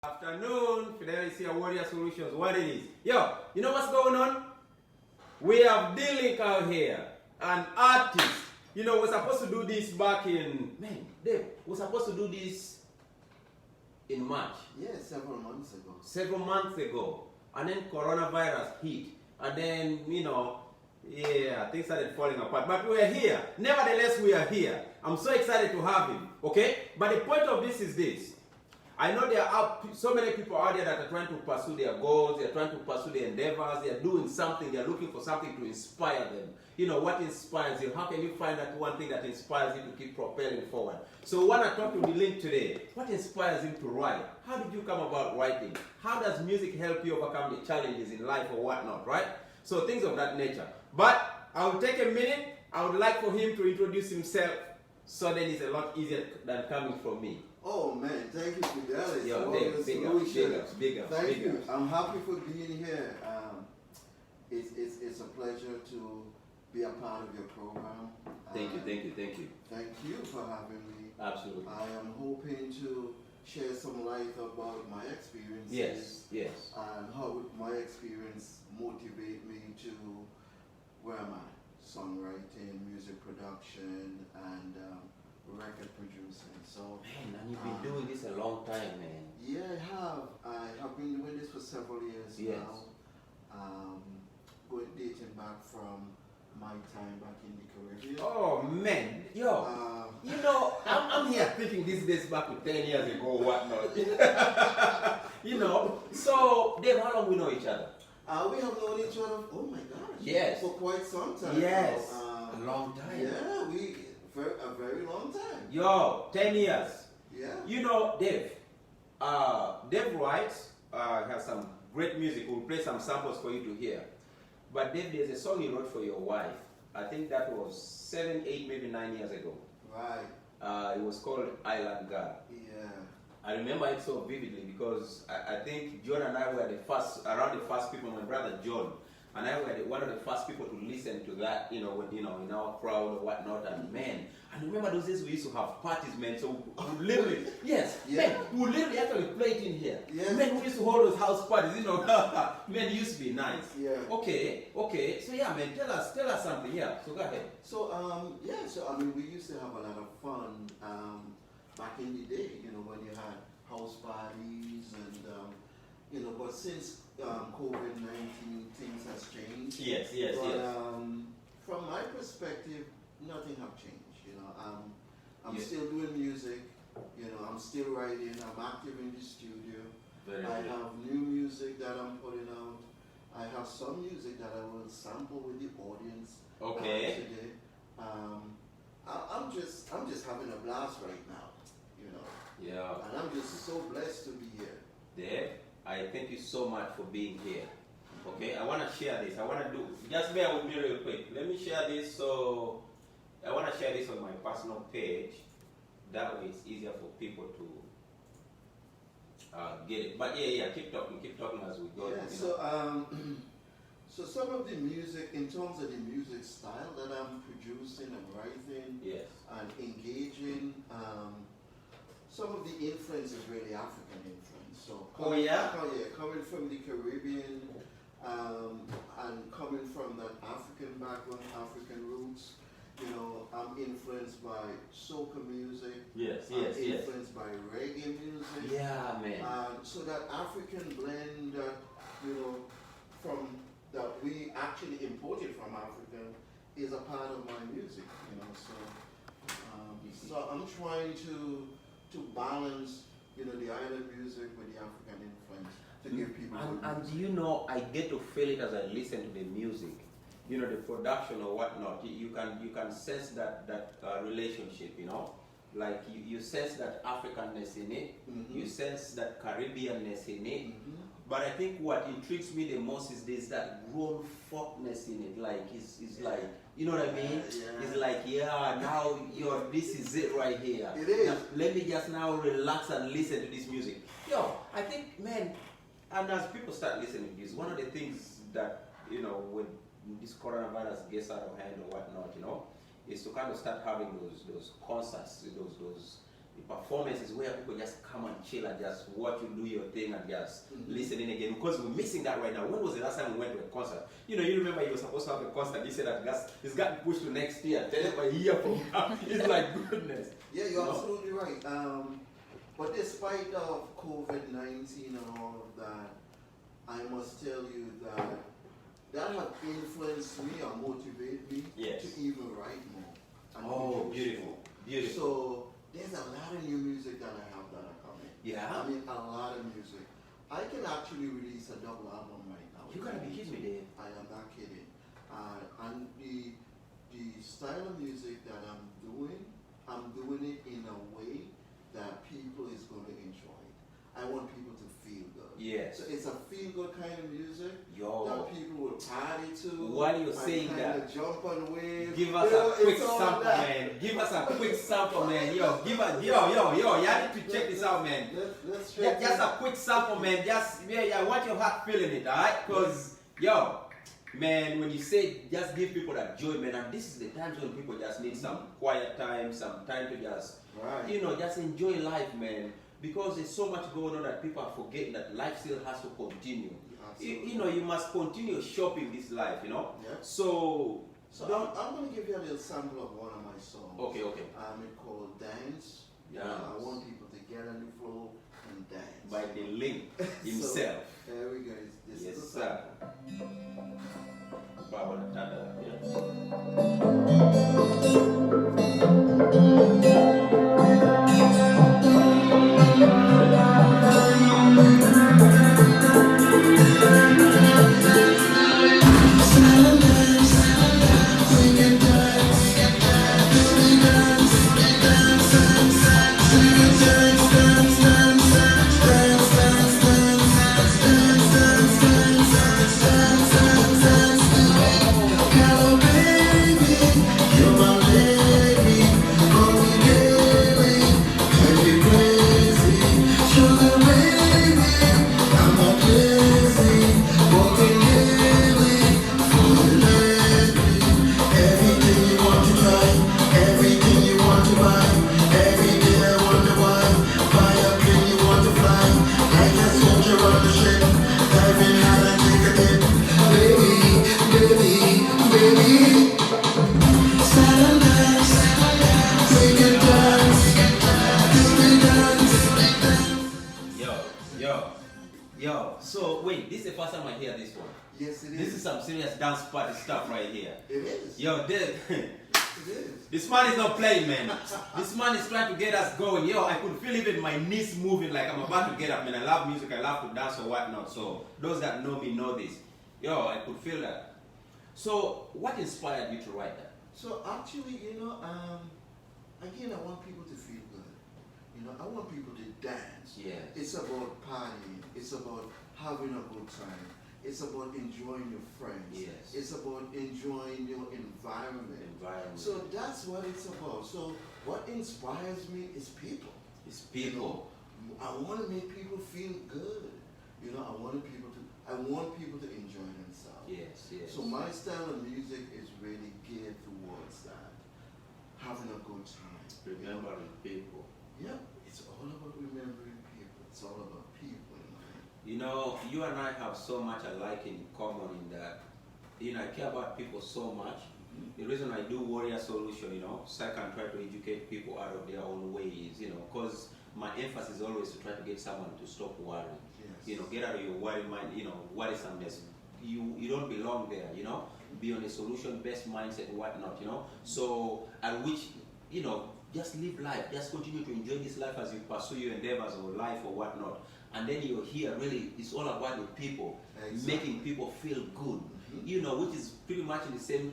Afternoon, Fidelity here, Warrior Solutions. What it is? Yo, you know what's going on? We have D-Link out here, an artist. You know, we're supposed to do this back in, man, Dave, we're supposed to do this in March. Yeah, several months ago. Several months ago. And then coronavirus hit. And then, you know, yeah, things started falling apart. But we're here. Nevertheless, we are here. I'm so excited to have him. Okay? But the point of this is this. I know there are so many people out there that are trying to pursue their goals, they're trying to pursue their endeavors, they're doing something, they're looking for something to inspire them. You know, what inspires you? How can you find that one thing that inspires you to keep propelling forward? So I want to talk to D-Link today. What inspires him to write? How did you come about writing? How does music help you overcome the challenges in life or whatnot, right? So things of that nature. But I'll take a minute. I would like for him to introduce himself, so then it's a lot easier than coming from me. Oh man, thank you, Fidelis. Yo, big up. Thank you. I'm happy for being here. It's a pleasure to be a part of your program. Thank you. Thank you for having me. Absolutely. I am hoping to share some light about my experiences. Yes. And how my experience motivate me to where am I? Songwriting, music production, and record producing. So, man, and you've been doing this a long time, man. Yeah, I have been doing this for several years now. Dating back from my time back in the Caribbean. Oh man, yo, you know, I'm here thinking these days back to 10 years ago, whatnot. You know, so Dave, how long we know each other? We have known each other. Oh my gosh. Yes. For quite some time. Yes. A long time. Yeah, a very long time. Yo, 10 years. Yeah. You know, Dave. Dave writes. Has some great music. We'll play some samples for you to hear. But Dave, there's a song he wrote for your wife. I think that was 7, 8, maybe 9 years ago. Right. It was called Island Girl. Yeah. I remember it so vividly because I think John and I were around the first people, my brother John, and I were one of the first people to listen to that, in our crowd or whatnot, and man, and remember those days we used to have parties, man, so we literally, yes, yeah. Man, we literally actually play it in here. Yeah. Man, we used to hold those house parties, man, it used to be nice. Yeah. Okay, so yeah, man, tell us something, yeah, so go ahead. So, I mean, we used to have a lot of fun, back in the day, when you had house parties and, but since COVID-19, things has changed. Yes. From my perspective, nothing have changed. I'm still doing music. I'm still writing. I'm active in the studio. I have new music that I'm putting out. I have some music that I will sample with the audience today. I'm just having a blast right now. Yeah. And I'm just so blessed to be here. Dave, I thank you so much for being here. Okay, I want to share this. Just bear with me real quick. Let me share this. So, I want to share this on my personal page. That way it's easier for people to get it. But yeah, keep talking as we go. Yeah, so some of the music, in terms of the music style that I'm producing and writing and engaging, some of the influence is really African influence. So coming from the Caribbean and coming from that African background, African roots, I'm influenced by soca music. I'm influenced by reggae music. Yeah, man. So that African blend that from that we actually imported from Africa is a part of my music. So I'm trying to balance, the island music with the African influence to give people. And I get to feel it as I listen to the music, the production or whatnot. You can sense that relationship, like you sense that Africanness in it. Mm-hmm. You sense that Caribbeanness in it. Mm-hmm. But I think what intrigues me the most is there's that grown folkness in it. Like it's like, you know what I mean? Yeah. It's like, now this is it right here. It is. Now, let me just now relax and listen to this music. Yo, I think, man, and as people start listening to this, one of the things that, when this coronavirus gets out of hand or whatnot, is to kind of start having those concerts, those The performance is where people just come and chill and just watch you do your thing and just listen in again, because we're missing that right now. When was the last time we went to a concert? You know, you remember you were supposed to have a concert. You said that it's got pushed to next year. Tell them a year from now. It's like goodness. Yeah, you're absolutely right. But despite of COVID-19 and all of that, I must tell you that have influenced me or motivated me to even write more. And beautiful. Beautiful. So there's a lot of new music that I have that are coming. Yeah. I mean, a lot of music. I can actually release a double album right now. You gotta be kidding me, Dave. I am not kidding. And the style of music that I'm doing it in a way that people is going to enjoy it. I want people to feel good. Yes. So it's a feel good kind of music Yo. that people will party to. While you're saying that, jump on waves. give us a quick sample, man. Give us a quick sample, man. Yo, y'all need to check this out, man. Let's check just a quick sample, man. I want your heart feeling it, alright? Cause man, when you say just give people that joy, man, and this is the times when people just need some quiet time, some time to just, just enjoy life, man. Because there's so much going on that people are forgetting that life still has to continue. You must continue shopping this life, Yeah. So I'm going to give you a little sample of one of my songs. Okay. It's called Dance. Yeah. I want people to get on the floor and dance. By the link himself. So, there we go. This Yes, is the sir. Yo, so wait, this is the first time I hear this one. Yes, it is. This is some serious dance party stuff right here. It is. Yo, It is. this man is not playing, man. This man is trying to get us going. Yo, I could feel even my knees moving like I'm about to get up, man. I love music, I love to dance or whatnot. So those that know me know this. Yo, I could feel that. So what inspired you to write that? So actually, again, I want people to feel good. I want people to dance. Yes. It's about partying. It's about having a good time. It's about enjoying your friends. Yes. It's about enjoying your environment. So that's what it's about. So what inspires me is people. It's people. I want to make people feel good. I want people to enjoy themselves. Yes. So my style of music is really geared towards that. Having a good time. Remembering people. Yeah, it's all about remembering people. It's all about people. You and I have so much alike in common in that, I care about people so much. The reason I do Warrior Solution, so I can try to educate people out of their own ways, because my emphasis is always to try to get someone to stop worrying. Yes. Get out of your worry mind, worrisomeness. You don't belong there, be on a solution-based mindset, whatnot, So, at which, just live life, just continue to enjoy this life as you pursue your endeavors or life or whatnot. And then you're here, really, it's all about the people, making people feel good, which is pretty much the same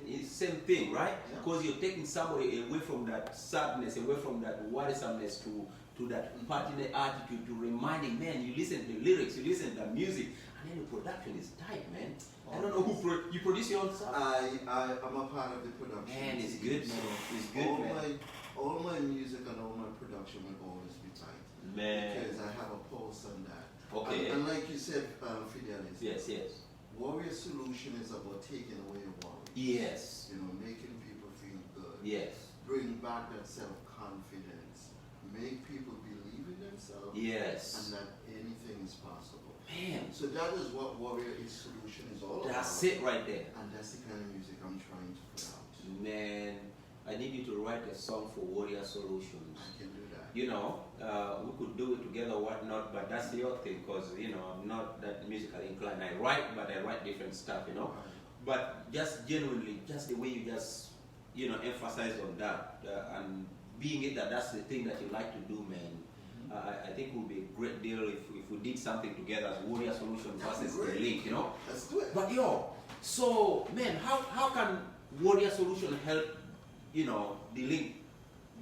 thing, right? Because you're taking somebody away from that sadness, away from that worrisomeness to that party attitude, to reminding, man, you listen to the lyrics, you listen to the music, and then the production is tight, man. I don't know you produce your own stuff? I'm a part of the production. Man, it's good, man. It's good, man. All my music and all my production will always be tight. Man. Because I have a pulse on that. Okay. And like you said, Fidelis. Yes. Warrior Solution is about taking away worry. Yes. Making people feel good. Yes. Bring back that self-confidence. make people believe in themselves. Yes. And that anything is possible. Man. So that is what Warrior Is Solution is all about. That's it right there. And that's the kind of music I'm trying to put out. Man, I need you to write a song for Warrior Solutions. I can do that. You know, we could do it together or whatnot, but that's your thing, because, you know, I'm not that musically inclined. I write, but I write different stuff, you know. Right. But just genuinely, just the way you just, you know, emphasize on that, and being it that that's the thing that you like to do, man. I think it would be a great deal if we did something together as Warrior Solution versus The Link, you know. Let's do it. But yo, so man, how can Warrior Solution help, you know, The Link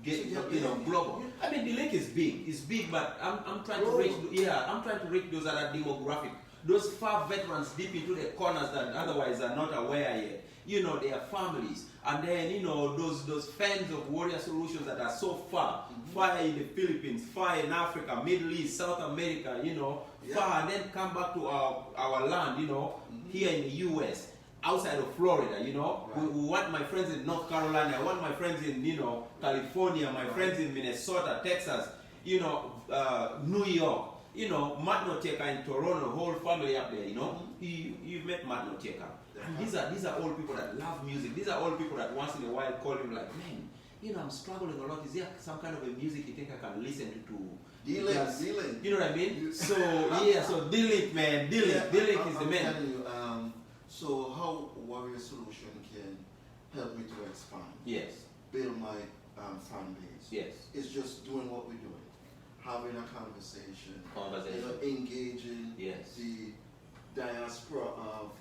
get, you know, global? I mean, The Link is big. It's big, but I'm trying to reach, I'm trying to reach those other demographic, those far veterans deep into the corners that otherwise are not aware yet. You know, their families, and then, you know, those fans of Warrior Solutions that are so far, far in the Philippines, far in Africa, Middle East, South America, you know, far, and then come back to our land, you know, here in the US, outside of Florida, you know. Right. We want my friends in North Carolina, I want my friends in, you know, California, my friends in Minnesota, Texas, you know, New York, you know, Matt Noteka in Toronto, whole family up there, you know. You've met Matt Noteka. And these are all people that love music. These are all people that once in a while call him like, man, you know, I'm struggling a lot. Is there some kind of a music you think I can listen to? D-Link. You know what I mean? So, yeah, so D-Link, man. D-Link is the man. I'm telling you, so how Warrior Solution can help me to expand. Yes. Build my fan base. Yes. It's just doing what we're doing. Having a conversation. You know, engaging the diaspora of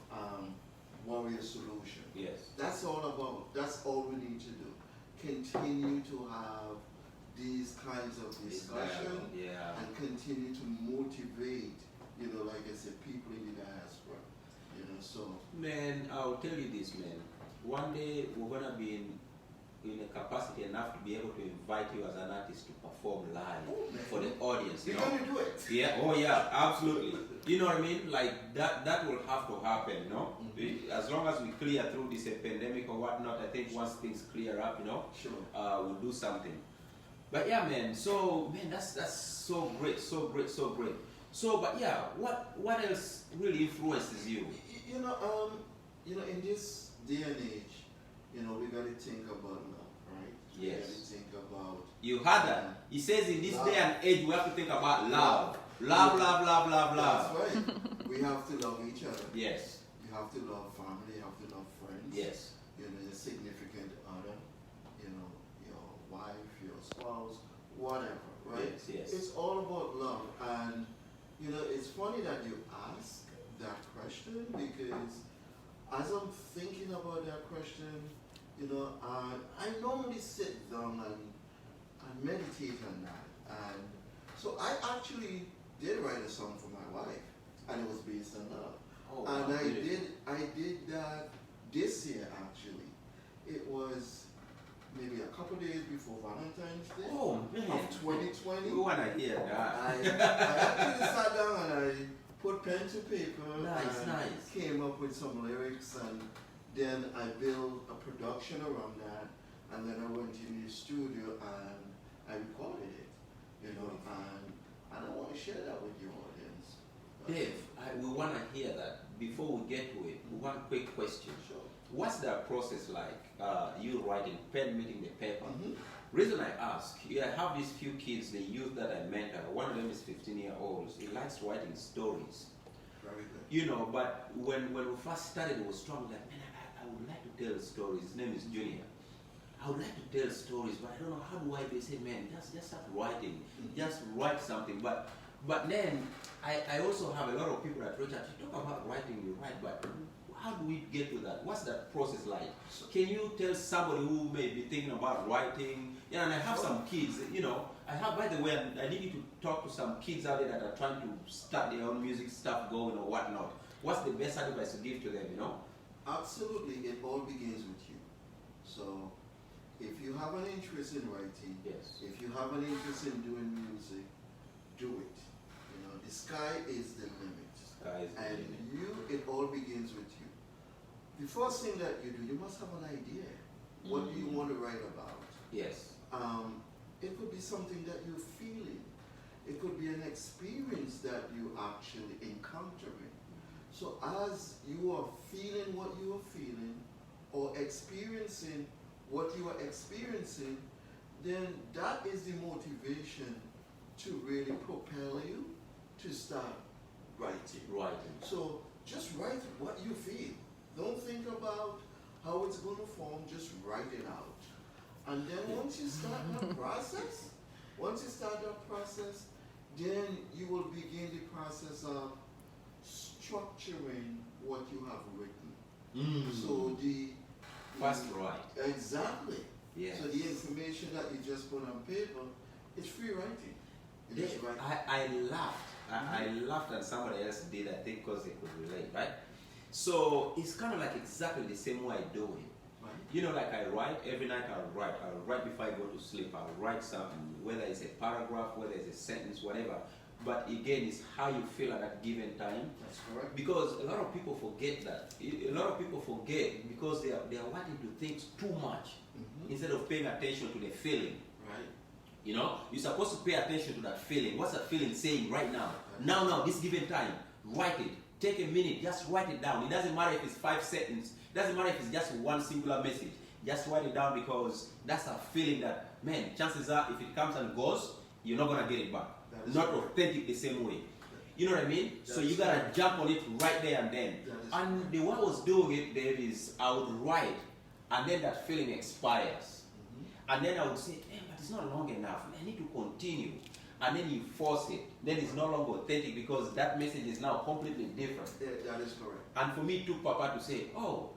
Warrior Solution. Yes. That's all about. That's all we need to do. Continue to have these kinds of discussion and continue to motivate, you know, like I said, people in the diaspora. You know, so man, I'll tell you this, man. One day we're gonna be in a capacity enough to be able to invite you as an artist to perform live for the audience. You're gonna do it. Yeah, oh yeah, absolutely. You know what I mean? Like that will have to happen, you know? As long as we clear through this pandemic or whatnot, I think once things clear up, you know, Sure. we'll do something. But yeah, man, so man, that's so great, so great, so great. So, but yeah, what else really influences you? You know, in this day and age, you know, we gotta think about love, right? Yes. We gotta think about. You heard that? He says in this love. day and age, we have to think about love. Love, love, love, love, love. That's right. We have to love each other. Yes. You have to love family. You have to love friends. Yes. You know, your significant other. You know, your wife, your spouse, whatever, right? Yes, yes. It's all about love, and you know, it's funny that you ask that question because as I'm thinking about that question, you know, I normally sit down and meditate on that, and so I actually did write a song for my wife, and it was based on love. Oh, And wow, I did that this year actually. It was maybe a couple days before Valentine's Day Oh man. of 2020. We wanna hear that. I actually sat down and I put pen to paper Nice, and nice. came up with some lyrics, and then I built a production around that, and then I went in the studio and I recorded it, you know, and I want to share that with your audience. Dave, we want to hear that. Before we get to it, one quick question. Sure. What's that process like? You writing, pen meeting the paper. Mhm. Reason I ask, I have these few kids, the youth that I mentor. One of them is 15-year-old. He likes writing stories. Very good. You know, but when we first started, it was strong. Like, man, I would like to tell stories. His name is Junior. I would like to tell stories, but I don't know how do I do it. Say, man, just start writing. Just write something. But then I also have a lot of people that reach out. You talk about writing, you write, but how do we get to that? What's that process like? Can you tell somebody who may be thinking about writing? Yeah, and I have some kids, you know. I have, by the way, I need you to talk to some kids out there that are trying to start their own music stuff going or whatnot. What's the best advice to give to them, you know? Absolutely, it all begins with you. So, if you have an interest in writing, Yes. if you have an interest in doing music, do it. You know, the sky is the limit. And it all begins with you. The first thing that you do, you must have an idea. What do you want to write about? Yes. It could be something that you're feeling. It could be an experience that you're actually encountering. So as you are feeling what you are feeling, or experiencing what you are experiencing, then that is the motivation to really propel you to start writing. So just write what you feel. Don't think about how it's going to form, just write it out. And then once you start that process, then you will begin the process of structuring what you have written. So first write. Exactly. Yes. So the information that you just put on paper is free writing. You just write. I laughed. I laughed and somebody else did, I think, because they could relate, right? So it's kind of like exactly the same way I do it. Right. You know, like I write, every night I'll write before I go to sleep. I'll write something, whether it's a paragraph, whether it's a sentence, whatever. But again, it's how you feel at that given time. That's correct. Because a lot of people forget that. A lot of people forget because they are wanting to think too much instead of paying attention to the feeling. Right. You know, you're supposed to pay attention to that feeling. What's that feeling saying right now? Now, this given time. Write it. Take a minute. Just write it down. It doesn't matter if it's 5 seconds. It doesn't matter if it's just one singular message. Just write it down because that's a feeling that, man, chances are if it comes and goes, you're not going to get it back. Not authentic the same way. You know what I mean? So you got to jump on it right there and then. And the way I was doing it there is I would write and then that feeling expires. And then I would say, but it's not long enough. I need to continue. And then you force it. Then it's no longer authentic because that message is now completely different. Yeah, that is correct. And for me, it took Papa to say, oh,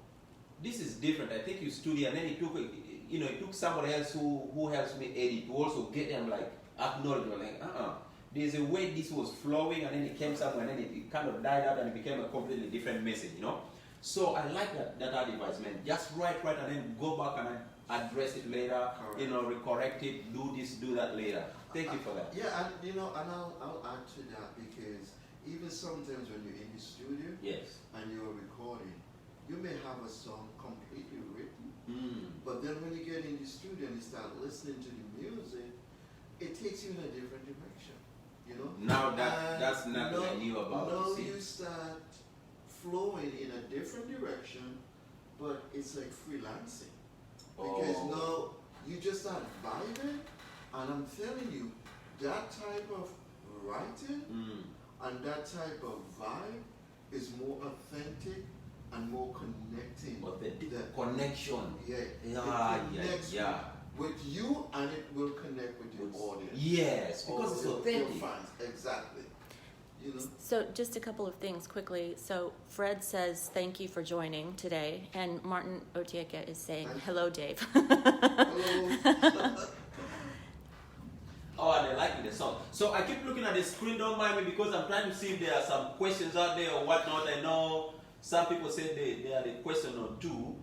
this is different. I think you study. And then it took somebody else who helps me edit to also get them like acknowledge, like, there's a way this was flowing and then it came somewhere and then it kind of died out and it became a completely different message, you know. So I like that advice, man. Just write and then go back and address it later, correct it, do this, do that later. Thank you for that. Yeah, and I'll add to that because even sometimes when you're in the studio and you're recording, you may have a song completely written, but then when you get in the studio and you start listening to the music, it takes you in a different direction, you know. Now that's nothing I knew about. Now you start flowing in a different direction, but it's like freelancing. Because now you just start vibing, and I'm telling you, that type of writing and that type of vibe is more authentic and more connecting. The connection. Yeah. With you, and it will connect with your audience. Yes, because it's authentic. Your fans. Exactly. You know? So just a couple of things quickly. So Fred says thank you for joining today, and Martin Otieke is saying hello, Dave. Hello. Oh, and they're liking the song. So I keep looking at the screen, don't mind me, because I'm trying to see if there are some questions out there or whatnot. I know some people say they had a question or two.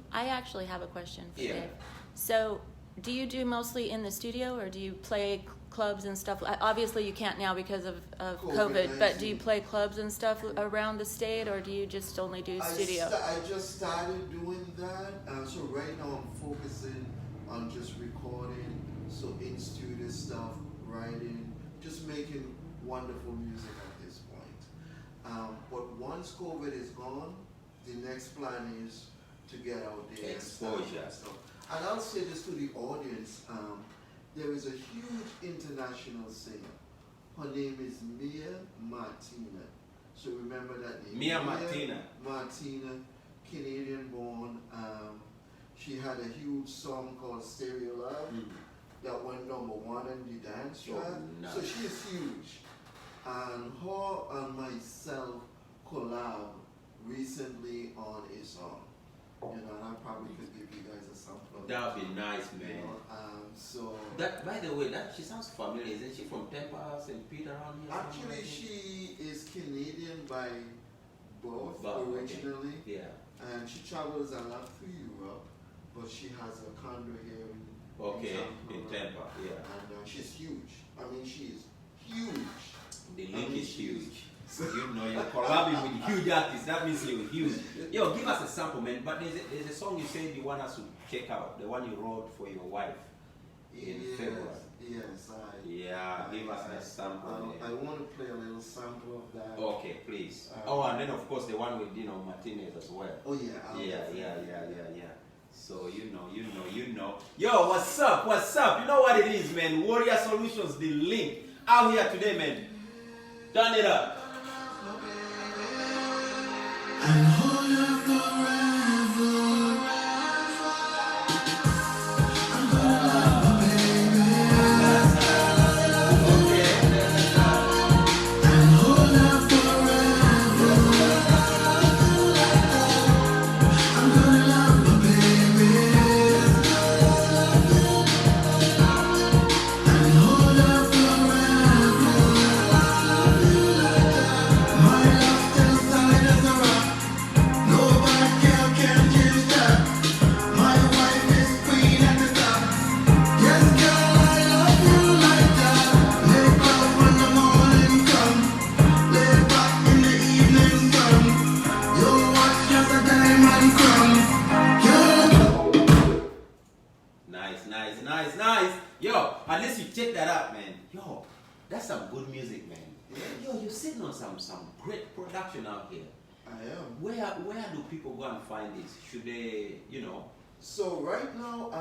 I actually have a question for Dave. So do you do mostly in the studio, or do you play clubs and stuff? Obviously you can't now because of COVID, but do you play clubs and stuff around the state, or do you just only do studio? I just started doing that, so right now I'm focusing on just recording, so in studio stuff, writing, just making wonderful music at this point. But once COVID is gone, the next plan is to get out there exposure and stuff. And I'll say this to the audience, there is a huge international singer. Her name is Mia Martina. So remember that name. Mia Martina. Martina, Canadian born. She had a huge song called Stereo Love that went #1 in the dance chart. Nice. So she is huge. And her and myself collab recently on a song. You know, and I probably could give you guys a sample. That would be nice, man. You know, so that, by the way, she sounds familiar. Isn't she from Tampa, St. Peter around here? actually, she is Canadian by birth originally. Okay. Yeah. And she travels a lot through Europe, but she has a condo here in Tampa. Yeah. And she's huge. I mean, she is huge. The link is huge. So, you know, you're collabing with huge artists. That means you're huge. Yo, give us a sample, man. But there's a song you said you want us to check out. The one you wrote for your wife. in February. Yes, Give us a sample. I want to play a little sample of that. Okay, please. And then of course the one with Martinez as well. Oh yeah. Yeah. So you know. Yo, what's up? You know what it is, man. Warrior Solutions, the link out here today, man. Turn it up. And hold on forever. Nice. Yo, at least you check that out, man. Yo, that's some good music, man. Yo, you're sitting on some great production out here. I am. Where do people go and find this? Should they, So right now,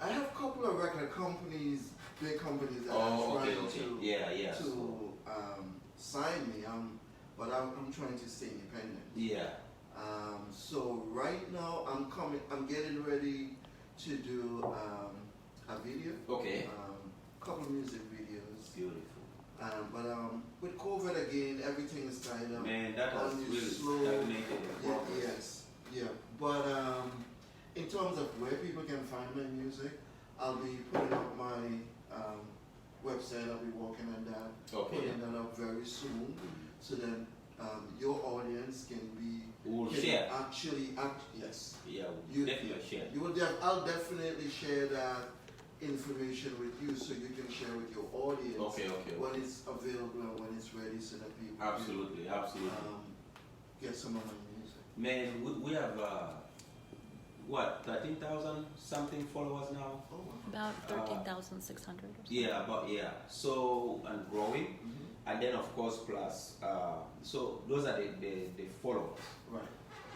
I have a couple of record companies, big companies that are trying to sign me. But I'm trying to stay independent. Yeah. So right now, I'm getting ready to do a video. Okay. Couple of music videos. Beautiful. But with COVID again, everything is tied up. Man, that has really stagnated the progress. Yeah. But in terms of where people can find my music, I'll be putting up my website. I'll be working on that. Okay. Putting that up very soon, so that your audience can share. Yes. Yeah, we'll definitely share. I'll definitely share that information with you, so you can share with your audience. Okay. When it's available and when it's ready, so that people absolutely get some of my music. Man, we have 13,000 something followers now. Oh, wow. About 13,600. So, and growing. And then of course plus so those are the followers. Right.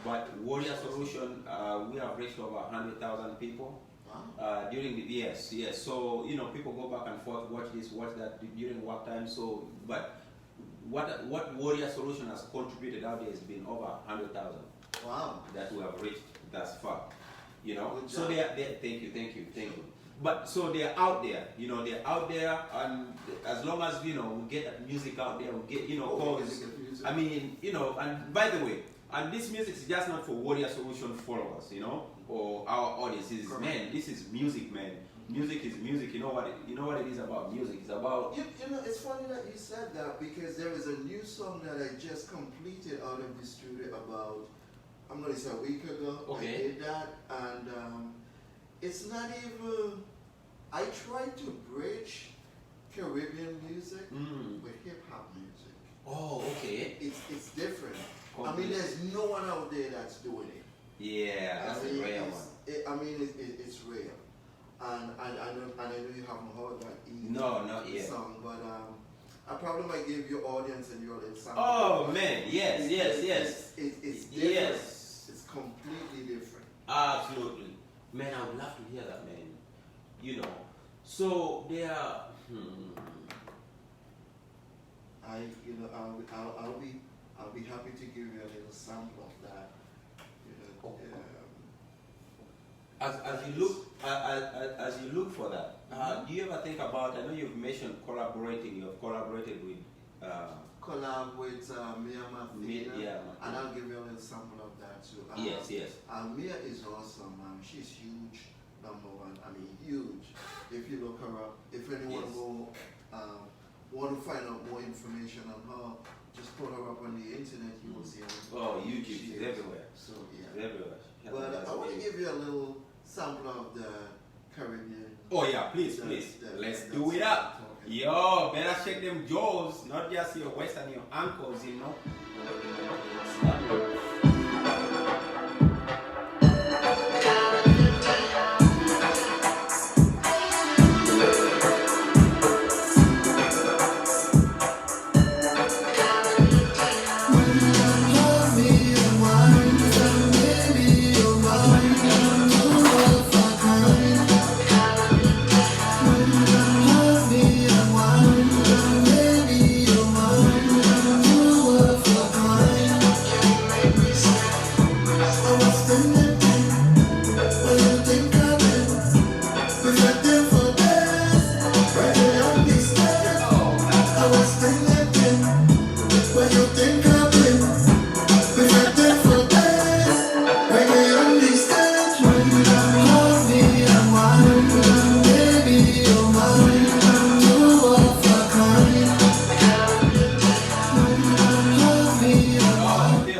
But Warrior Solution, we have reached over 100,000 people. Wow. During the yes. So people go back and forth, watch this, watch that during work time. So, but what Warrior Solution has contributed out there has been over 100,000. Wow. That we have reached thus far. So job. they're thank you. But so they're out there, they're out there, and as long as we get that music out there, we get calls. I mean, and by the way, and this music is just not for Warrior Solution followers, or our audiences. Correct. Man, this is music, man. Music is music. You know what it is about music. It's about it's funny that you said that, because there is a new song that I just completed out of the studio about, I'm gonna say a week ago. Okay. I did that, and it's not even, I tried to bridge Caribbean music with hip-hop music. Oh, okay. It's different. I mean, there's no one out there that's doing it. Yeah, that's a rare one. It's rare. And I know you haven't heard that not yet. song, but I probably might give your audience and your little sample. Oh man, yes. It's different. Yes. It's completely different. Absolutely. Man, I would love to hear that, man. So there are I'll be happy to give you a little sample of that. As you look for that, do you ever think about, I know you've mentioned collaborating, you've collaborated with collab with Mia Mafina, and I'll give you a little sample of that too. Yes. Mia is awesome. She's huge, number one. I mean, huge. If you look her up, if anyone will want to find out more information on her, just put her up on the internet. You will see her. Oh, YouTube, she's everywhere. So yeah, she's everywhere. But I want to give you a little sample of the Caribbean. Oh yeah, please. Let's do it up. Yo, better check them jaws, not just your waist and your ankles, when you think of it, reflected for days. When you're on the stage, hold me and wine, baby, you're mine, two of a kind. Hold me and wine.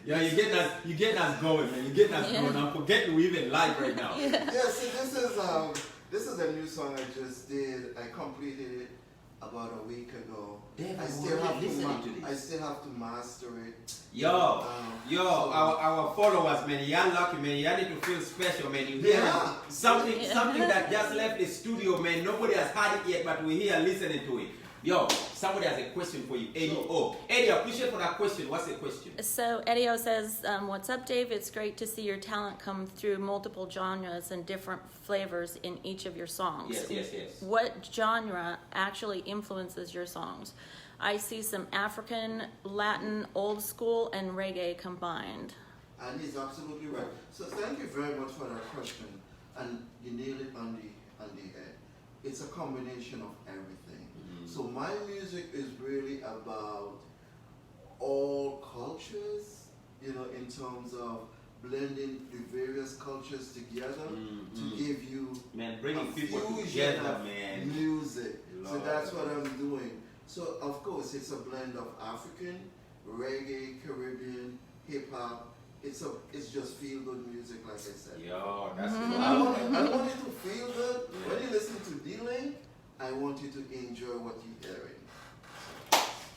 Yeah, you're getting us going, man. You're getting us going. I'm forgetting we even live right now. Yeah, see, this is a new song I just did. I completed it about a week ago. Damn, I still have to master it. Yo, our followers, man, you're lucky, man. You need to feel special, man. You hear something that just left the studio, man. Nobody has heard it yet, but we're here listening to it. Yo, somebody has a question for you, Eddie. Eddie, I appreciate for that question. What's the question? So Eddie O says, what's up, Dave? It's great to see your talent come through multiple genres and different flavors in each of your songs. Yes. What genre actually influences your songs? I see some African, Latin, old school, and reggae combined. And he's absolutely right. So thank you very much for that question. And you nailed it on the head. It's a combination of everything. So my music is really about all cultures, in terms of blending the various cultures together to give you bringing people together, man. Music. So that's what I'm doing. So of course it's a blend of African, reggae, Caribbean, hip hop. It's just feel good music, like I said. Yo, that's I want you to feel good. When you listen to D-Link, I want you to enjoy what you're hearing.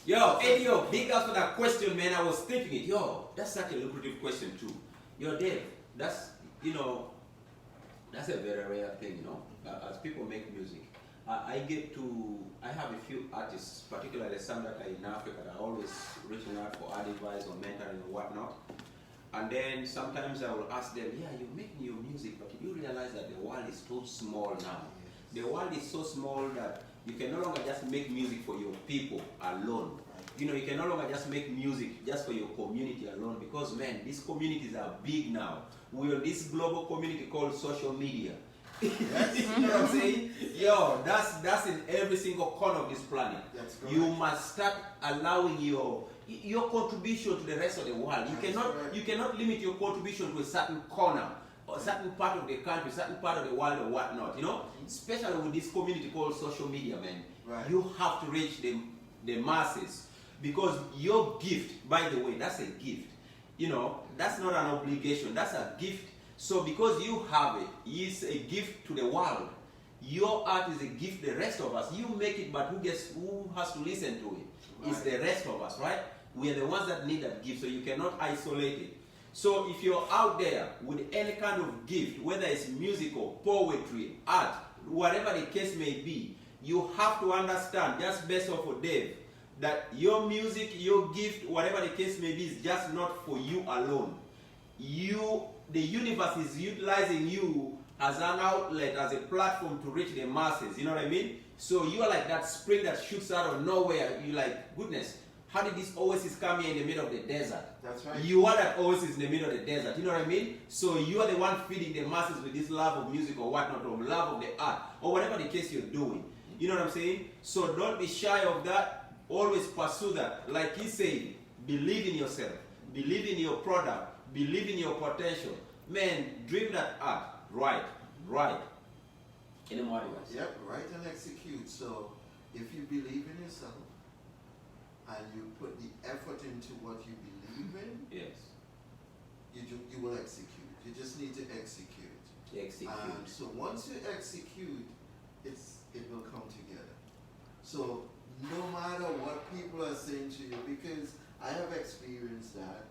Yo, Eddie, big up for that question, man. I was thinking it. Yo, that's such a lucrative question too. Yo, Dave, that's a very rare thing, as people make music. I have a few artists, particularly some that are in Africa, that are always reaching out for advice or mentoring or whatnot. And then sometimes I will ask them, you're making your music, but you realize that the world is so small now. The world is so small that you can no longer just make music for your people alone. You can no longer just make music just for your community alone, because, man, these communities are big now. We're in this global community called social media. You know what I'm saying? Yo, that's in every single corner of this planet. You must start allowing your contribution to the rest of the world. You cannot limit your contribution to a certain corner or certain part of the country, certain part of the world or whatnot. Especially with this community called social media, man. Right. You have to reach the masses, because your gift, by the way, that's a gift. That's not an obligation. That's a gift. So because you have it, it's a gift to the world. Your art is a gift to the rest of us. You make it, but who has to listen to it? Right. It's the rest of us, right? We are the ones that need that gift, so you cannot isolate it. So if you're out there with any kind of gift, whether it's musical, poetry, art, whatever the case may be, you have to understand, just based off of Dave, that your music, your gift, whatever the case may be, is just not for you alone. The universe is utilizing you as an outlet, as a platform to reach the masses. You know what I mean? So you are like that spring that shoots out of nowhere. You're like, goodness, how did this oasis come here in the middle of the desert? That's right. You are that oasis in the middle of the desert. You know what I mean? So you are the one feeding the masses with this love of music or whatnot, or love of the art, or whatever the case you're doing. You know what I'm saying? So don't be shy of that. Always pursue that. Like he said, believe in yourself. Believe in your product. Believe in your potential. Man, dream that art. Right. Any more advice? Yep, write and execute. So if you believe in yourself and you put the effort into what you believe in, yes, you will execute. You just need to execute. And so once you execute, it will come together. So no matter what people are saying to you, because I have experienced that,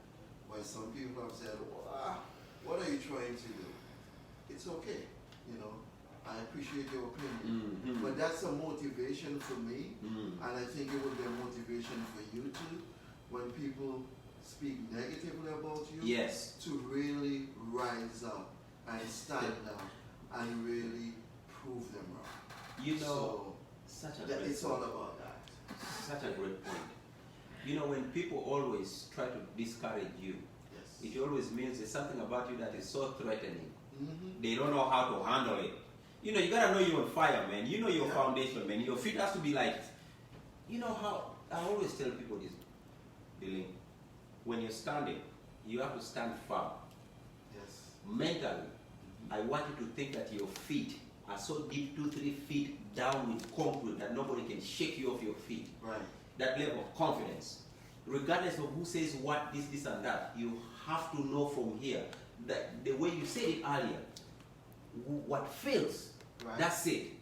where some people have said, what are you trying to do? It's okay, I appreciate your opinion. But that's a motivation for me, and I think it will be a motivation for you too, when people speak negatively about you, yes, to really rise up and stand up and really prove them wrong. Such a great it's point. all about that. Such a great point. When people always try to discourage you, yes, it always means there's something about you that is so threatening. They don't know how to handle it. You gotta know you're on fire, man. Your foundation, man. Your feet has to be like, how I always tell people this, Billy. When you're standing, you have to stand firm. Yes. Mentally, I want you to think that your feet are so deep, 2-3 feet down with concrete that nobody can shake you off your feet. Right. That level of confidence. Regardless of who says what, this and that, you have to know from here that the way you said it earlier, what feels, Right. that's it.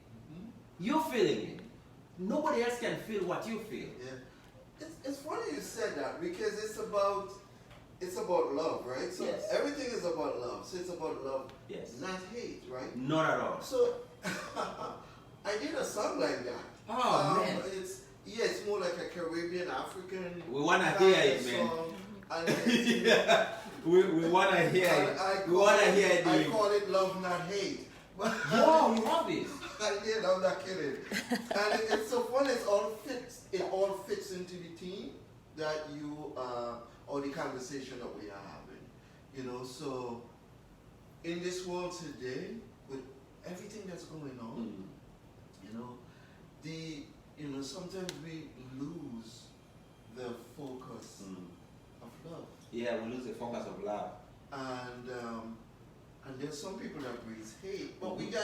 You're feeling it. Nobody else can feel what you feel. Yeah. It's funny you said that because it's about love, right? So Yes. everything is about love. So it's about love, Yes. not hate, right? Not at all. So I did a song like that. Oh, man. It's more like a Caribbean, African. We want to hear it, man. Song. And it's, Yeah. We want to hear it. We want to hear it. I call it love, not hate. Oh, you have it. I did. I'm not kidding. And it's so fun. It all fits into the theme that you or the conversation that we are having. You know. So in this world today, with everything that's going on, you know, sometimes we lose the focus of love. Yeah, we lose the focus of love. And there's some people that breathe hate, but we got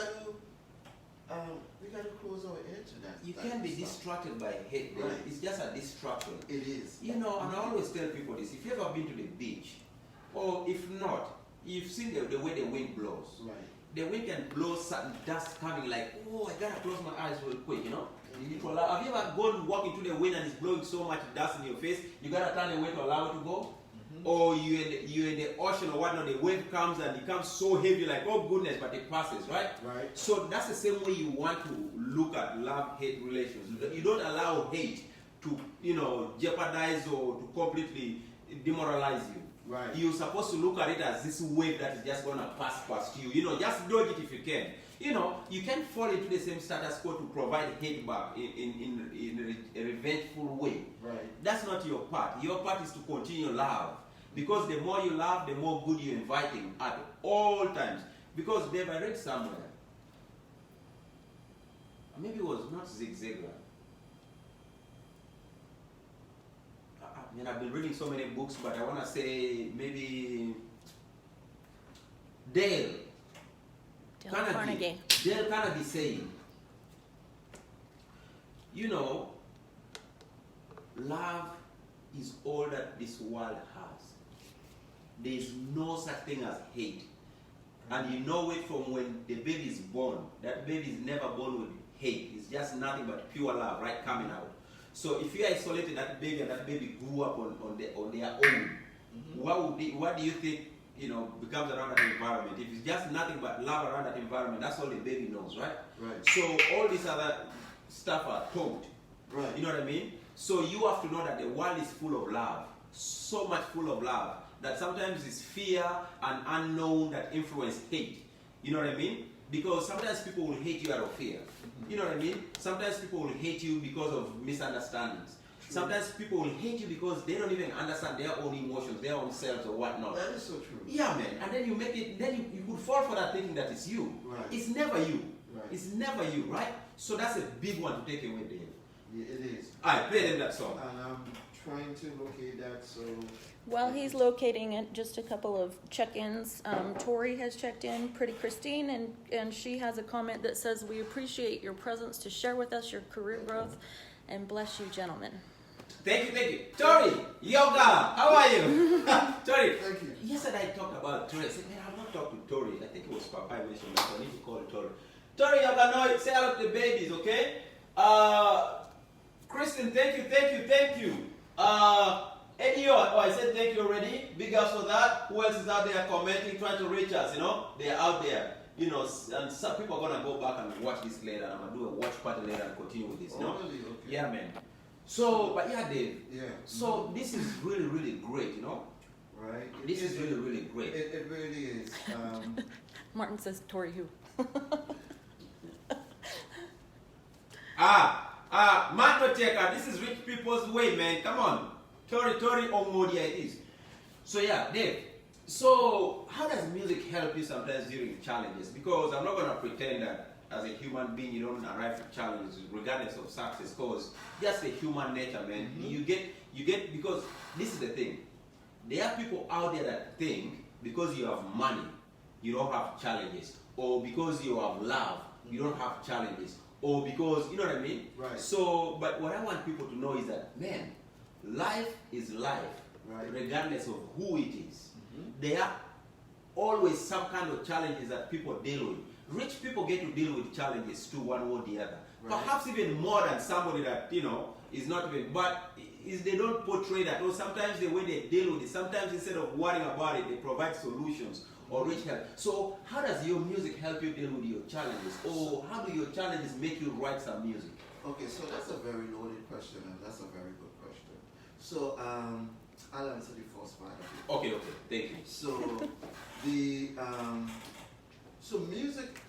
to close our ear to that. You can't be distracted by hate. Right. It's just a distraction. It is. You know, and I always tell people this: if you've ever been to the beach, or if not, you've seen the way the wind blows. Right. The wind can blow certain dust coming like, oh, I gotta close my eyes real quick, you know? Have you ever gone walk into the wind and it's blowing so much dust in your face, you gotta turn away to allow it to go? Or you're in the ocean or whatnot, the wave comes and it comes so heavy like, oh goodness, but it passes, right? Right. So that's the same way you want to look at love-hate relations. You don't allow hate to, jeopardize or to completely demoralize you. Right. You're supposed to look at it as this wave that is just gonna pass past you. Just dodge it if you can. You can't fall into the same status quo to provide hate back in a revengeful way. Right. That's not your part. Your part is to continue love. Because the more you love, the more good you're inviting at all times. Because Dave, I read somewhere, maybe it was not Zig Ziglar. I've been reading so many books, but I want to say maybe Dale Carnegie. Dale Carnegie saying, love is all that this world has. There is no such thing as hate. And you know it from when the baby is born. That baby is never born with hate. It's just nothing but pure love, right, coming out. So if you isolated that baby and that baby grew up on their own, what do you think becomes around that environment? If it's just nothing but love around that environment, that's all the baby knows, right? Right. So all this other stuff are taught. Right. You know what I mean? So you have to know that the world is full of love, so much full of love, that sometimes it's fear and unknown that influence hate. You know what I mean? Because sometimes people will hate you out of fear. You know what I mean? Sometimes people will hate you because of misunderstandings. True. Sometimes people will hate you because they don't even understand their own emotions, their own selves or whatnot. That is so true. Yeah, man. And then you make it, then you could fall for that thinking that it's you. Right. It's never you. Right. It's never you, right? So that's a big one to take away, Dave. Yeah, it is. Alright, play them that song. And I'm trying to locate that, so... While he's locating it, just a couple of check-ins. Tori has checked in, Pretty Christine, and she has a comment that says, "We appreciate your presence to share with us your career growth, and bless you, gentlemen." Thank you. Tori, yoga, how are you? Tori, Thank you. yesterday I talked about Tori. I said, man, I've not talked to Tori. I think it was Papa I mentioned that, so I need to call Tori. Tori, yoga, no, say hello to the babies, okay? Kristen, thank you. Eddie, I said thank you already. Big ups for that. Who else is out there commenting, trying to reach us, They're out there. And some people are going to go back and watch this later. I'm going to do a watch party later and continue with this, Really? Okay. Yeah, man. So, but yeah, Dave. Yeah. So this is really, really great, Right. This is really, really great. It really is. Martin says, "Tori who?" Mango Checker, this is rich people's way, man. Come on. Tori Omodia it is. So yeah, Dave. So how does music help you sometimes during challenges? Because I'm not gonna pretend that as a human being, you don't arrive to challenges regardless of success, because just the human nature, man. You get, because this is the thing. There are people out there that think because you have money, you don't have challenges, or because you have love, you don't have challenges, or because, you know what I mean? Right. So, but what I want people to know is that, man, life is life, right, regardless of who it is. There are always some kind of challenges that people deal with. Rich people get to deal with challenges too, one or the other. Right. Perhaps even more than somebody that, you know, is not even, but is they don't portray that. Or sometimes the way they deal with it, sometimes instead of worrying about it, they provide solutions or reach help. So how does your music help you deal with your challenges? Or how do your challenges make you write some music? Okay, so that's a very loaded question, and that's a very good question. So I'll answer the first part of it. Okay, thank you. So the music,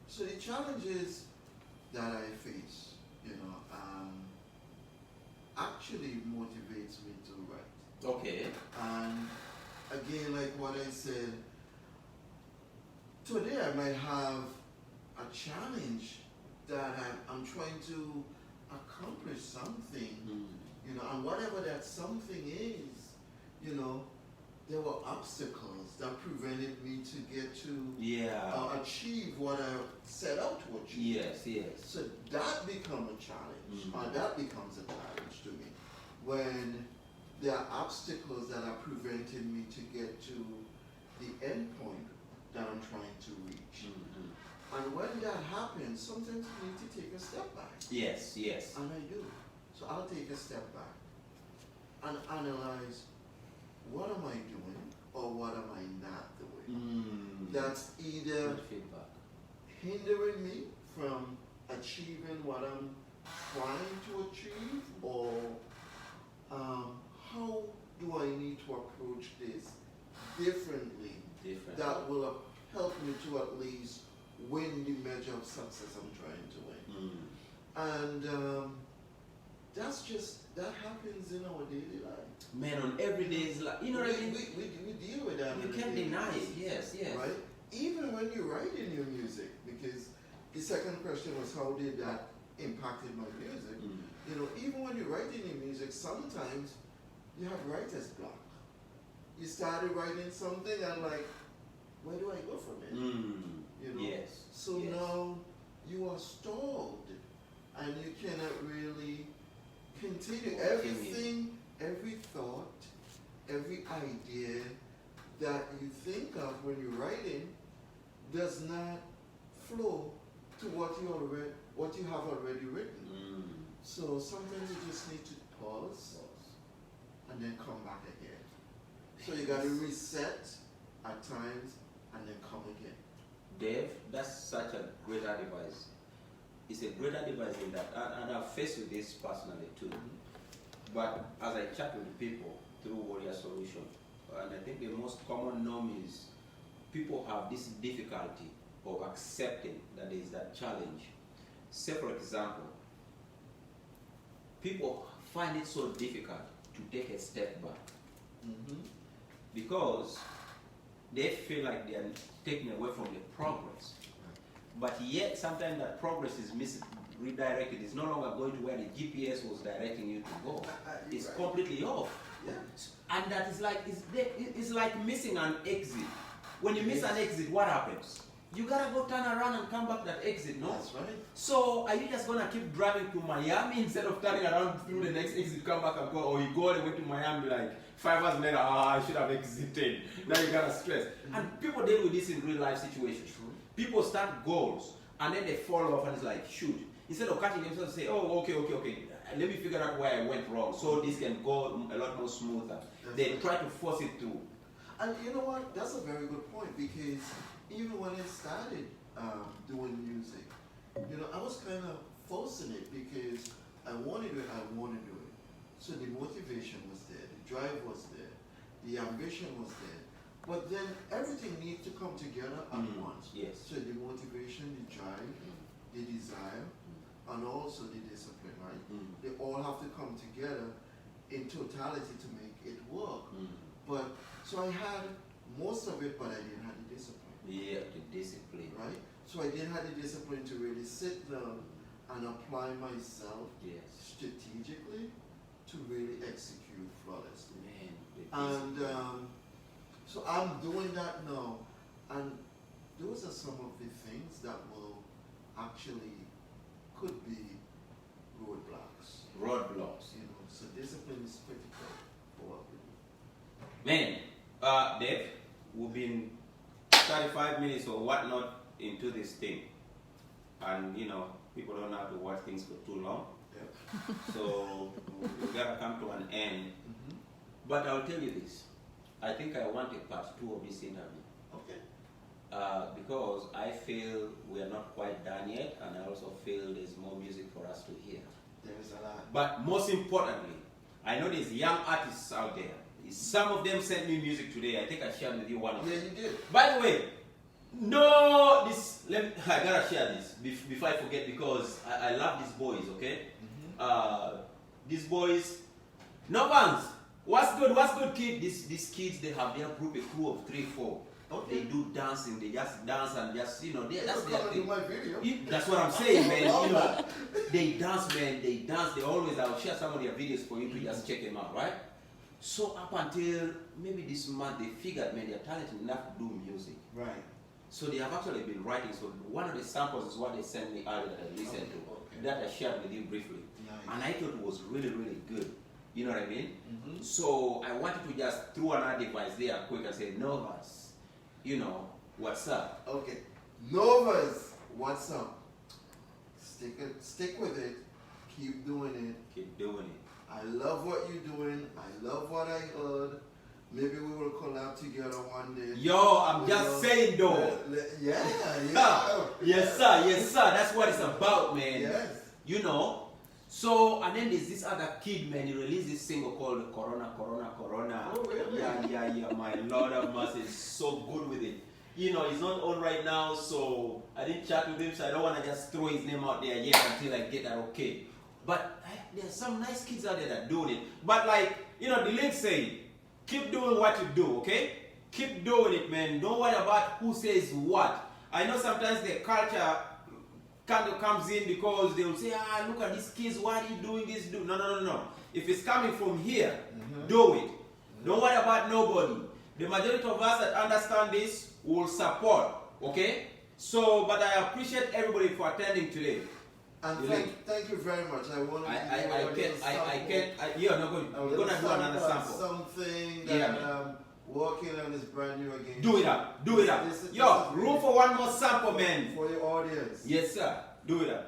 so the challenges that I face, you know, actually motivates me to write. Okay. And again, like what I said, today I might have a challenge that I'm trying to accomplish something, you know, and whatever that something is, you know, there were obstacles that prevented me to get to achieve what I set out to achieve. Yes. So that becomes a challenge, or that becomes a challenge to me, when there are obstacles that are preventing me to get to the end point that I'm trying to reach. And when that happens, sometimes you need to take a step back. Yes. And I do. So I'll take a step back and analyze, what am I doing or what am I not doing? That's either hindering me from achieving what I'm trying to achieve, or how do I need to approach this differently that will help me to at least win the measure of success I'm trying to win. And that happens in our daily life. Man, on everyday's life, you know what I mean? We deal with that. You can't deny it, yes. Right? Even when you write in your music, because the second question was, how did that impacted my music? You know, even when you write in your music, sometimes you have writer's block. You started writing something and like, where do I go from it? You know? Yes. So now you are stalled and you cannot really continue. Everything, every thought, every idea that you think of when you're writing does not flow to what you have already written. So sometimes you just need to pause and then come back again. So you got to reset at times and then come again. Dave, that's such a great advice. It's a great advice in that, and I've faced with this personally too. But as I chat with people through Warrior Solution, and I think the most common norm is people have this difficulty of accepting that there is that challenge. Say for example, people find it so difficult to take a step back because they feel like they are taken away from the progress. But yet sometimes that progress is redirected. It's no longer going to where the GPS was directing you to go. It's completely off. Yeah. And that is like, it's like missing an exit. When you miss an exit, what happens? You gotta go turn around and come back that exit, no? That's right. So are you just gonna keep driving to Miami instead of turning around through the next exit, come back and go, or you go all the way to Miami like 5 hours later, I should have exited. Now you gotta stress. And people deal with this in real life situations. People start goals and then they fall off and it's like, shoot. Instead of catching themselves and say, oh, okay. Let me figure out where I went wrong so this can go a lot more smoother. They try to force it through. And you know what? That's a very good point, because even when I started doing music, you know, I was kind of forcing it because I wanted it, I want to do it. So the motivation was there, the drive was there, the ambition was there. But then everything needs to come together at once. Yes. So the motivation, the drive, the desire, and also the discipline, right? They all have to come together in totality to make it work. So I had most of it, but I didn't have the discipline. Yeah, the discipline. Right? So I didn't have the discipline to really sit down and apply myself strategically to really execute flawlessly. And so I'm doing that now, and those are some of the things that will actually could be roadblocks. Roadblocks. You know, so discipline is critical for what we do. Man, Dave, we've been 35 minutes or whatnot into this thing, and you know, people don't have to watch things for too long. Yeah. So we gotta come to an end. But I'll tell you this. I think I want a part 2 of this interview. Okay. Because I feel we are not quite done yet, and I also feel there's more music for us to hear. There's a lot. But most importantly, I know there's young artists out there. Some of them sent me music today. I think I shared with you one of them. Yeah, you did. By the way, no, I gotta share this before I forget, because I love these boys, okay? These boys, no one's. What's good, kid? These kids, they have their group, a crew of 3, 4. Okay. They do dancing, they just dance and just, you know, that's their thing. My video. That's what I'm saying, man. You know, they dance, man, they dance. They always, I'll share some of their videos for you to just check them out, right? So up until maybe this month, they figured, man, they're talented enough to do music. Right. So they have actually been writing. So one of the samples is what they sent me earlier that I listened to, that I shared with you briefly. Nice. And I thought it was really, really good. You know what I mean? So I wanted to just throw another device there quick and say, Novas, you know, what's up? Okay. Novas, what's up? Stick with it. Keep doing it. Keep doing it. I love what you're doing. I love what I heard. Maybe we will collab together one day. Yo, I'm just saying though. Yeah. Yes, sir. Yes, sir. That's what it's about, man. Yes. You know. So, and then there's this other kid, man. He released this single called Corona. Oh, really? Yeah. My Lord of mercy, is so good with it. You know, he's not on right now, so I didn't chat with him, so I don't want to just throw his name out there yet until I get that okay. But there's some nice kids out there that doing it. But like, you know, the link say, keep doing what you do, okay? Keep doing it, man. Don't worry about who says what. I know sometimes the culture kind of comes in because they will say, look at these kids, why are you doing this? No. If it's coming from here, do it. Don't worry about nobody. The majority of us that understand this will support, okay? So, but I appreciate everybody for attending today. And thank you very much. I want to you're going to do another sample. Something that I'm working on is brand new again. Do it up. Yo, room for one more sample, man. For your audience. Yes, sir. Do it up.